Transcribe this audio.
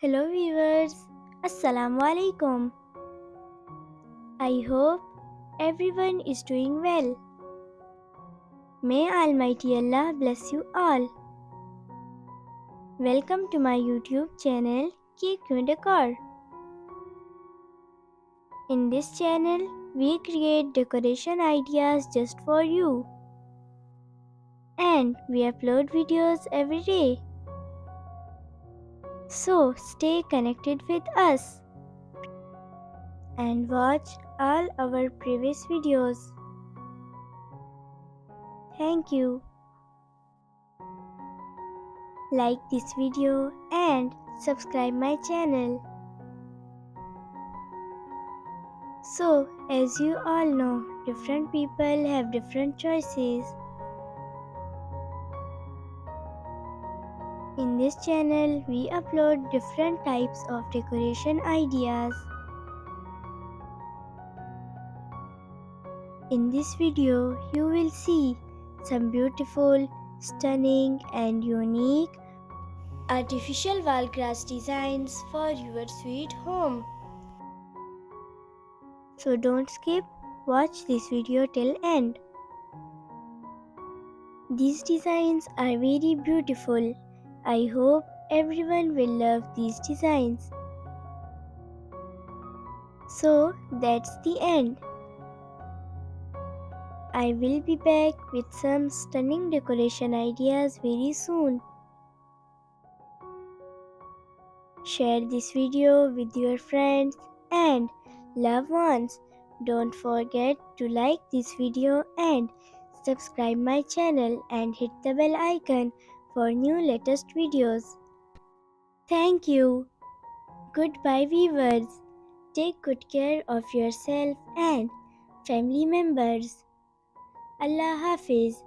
Hello viewers, Assalamu alaikum. I hope everyone is doing well. May Almighty Allah bless you all. Welcome to my YouTube channel Decor. In this channel, we create decoration ideas just for you. And we upload videos every day. So stay connected with us and watch all our previous videos. Thank you. Like this video and subscribe my channel. So, as you all know, different people have different choices. In this channel, we upload different types of decoration ideas. In this video, you will see some beautiful, stunning and unique artificial wall grass designs for your sweet home. So don't skip, watch this video till end. These designs are very beautiful. I hope everyone will love these designs. So that's the end. I will be back with some stunning decoration ideas very soon. Share this video with your friends and loved ones. Don't forget to like this video and subscribe my channel and hit the bell icon for new latest videos. Thank you. Goodbye viewers. Take good care of yourself and family members. Allah Hafiz.